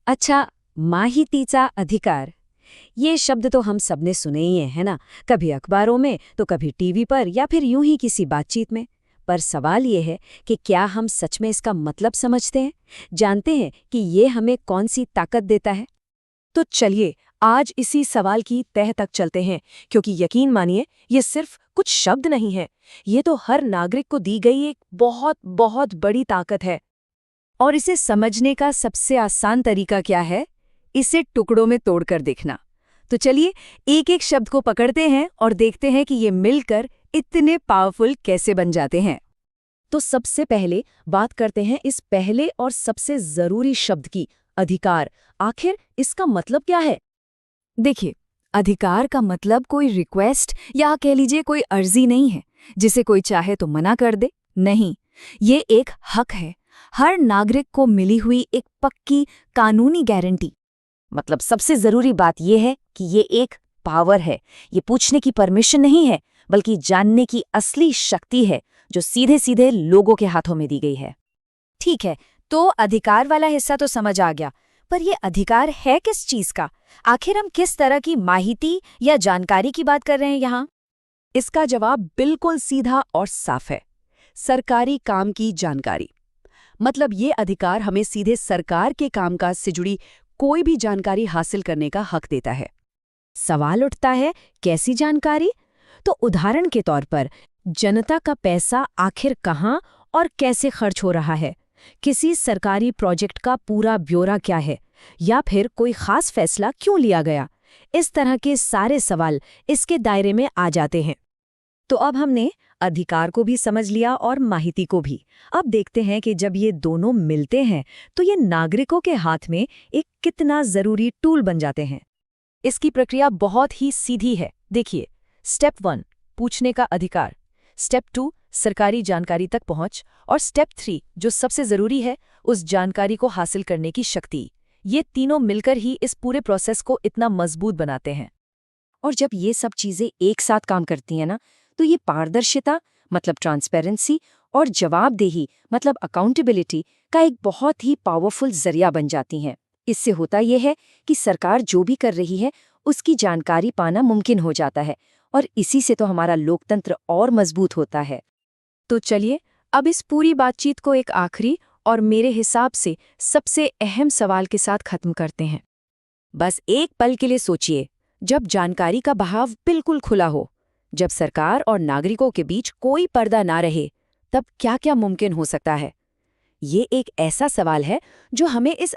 अच्छा, माहितीचा अधिकार। ये शब्द तो हम सबने सुने ही हैं, है ना? कभी अखबारों में तो कभी टीवी पर या फिर यूं ही किसी बातचीत में। पर सवाल ये है कि क्या हम सच में इसका मतलब समझते हैं, जानते हैं कि ये हमें कौन सी ताकत देता है? तो चलिए आज इसी सवाल की तह तक चलते हैं, क्योंकि यकीन मानिए ये सिर्फ कुछ शब्द नहीं है, ये तो हर नागरिक को दी गई एक बहुत बहुत बड़ी ताकत है। और इसे समझने का सबसे आसान तरीका क्या है? इसे टुकड़ों में तोड़कर देखना। तो चलिए एक एक शब्द को पकड़ते हैं और देखते हैं कि ये मिलकर इतने पावरफुल कैसे बन जाते हैं। तो सबसे पहले बात करते हैं इस पहले और सबसे जरूरी शब्द की, अधिकार। आखिर इसका मतलब क्या है? देखिए, अधिकार का मतलब कोई रिक्वेस्ट या कह लीजिए कोई अर्जी नहीं है जिसे कोई चाहे तो मना कर दे। नहीं, ये एक हक है, हर नागरिक को मिली हुई एक पक्की कानूनी गारंटी। मतलब सबसे जरूरी बात यह है कि ये एक पावर है, ये पूछने की परमिशन नहीं है, बल्कि जानने की असली शक्ति है जो सीधे सीधे लोगों के हाथों में दी गई है। ठीक है, तो अधिकार वाला हिस्सा तो समझ आ गया, पर ये अधिकार है किस चीज का? आखिर हम किस तरह की माहिती या जानकारी की बात कर रहे हैं यहाँ? इसका जवाब बिल्कुल सीधा और साफ है, सरकारी काम की जानकारी। मतलब ये अधिकार हमें सीधे सरकार के कामकाज से जुड़ी कोई भी जानकारी हासिल करने का हक देता है। सवाल उठता है, कैसी जानकारी? तो उदाहरण के तौर पर जनता का पैसा आखिर कहाँ और कैसे खर्च हो रहा है, किसी सरकारी प्रोजेक्ट का पूरा ब्यौरा क्या है, या फिर कोई खास फैसला क्यों लिया गया। इस तरह के सारे सवाल इसके दायरे में आ जाते हैं। तो अब हमने अधिकार को भी समझ लिया और माहिती को भी। अब देखते हैं कि जब ये दोनों मिलते हैं तो ये नागरिकों के हाथ में एक कितना जरूरी टूल बन जाते हैं। इसकी प्रक्रिया बहुत ही सीधी है। देखिए, स्टेप 1 पूछने का अधिकार, स्टेप 2 सरकारी जानकारी तक पहुंच, और स्टेप 3 जो सबसे जरूरी है, उस जानकारी को हासिल करने की शक्ति। ये तीनों मिलकर ही इस पूरे प्रोसेस को इतना मजबूत बनाते हैं। और जब ये सब चीजें एक साथ काम करती हैं ना, तो ये पारदर्शिता मतलब ट्रांसपेरेंसी और जवाबदेही मतलब अकाउंटेबिलिटी का एक बहुत ही पावरफुल जरिया बन जाती हैं। इससे होता यह है कि सरकार जो भी कर रही है उसकी जानकारी पाना मुमकिन हो जाता है, और इसी से तो हमारा लोकतंत्र और मजबूत होता है। तो चलिए अब इस पूरी बातचीत को एक आखिरी और मेरे हिसाब से सबसे अहम सवाल के साथ खत्म करते हैं। बस एक पल के लिए सोचिए, जब जानकारी का बहाव बिल्कुल खुला हो, जब सरकार और नागरिकों के बीच कोई पर्दा ना रहे, तब क्या क्या मुमकिन हो सकता है? ये एक ऐसा सवाल है जो हमें इस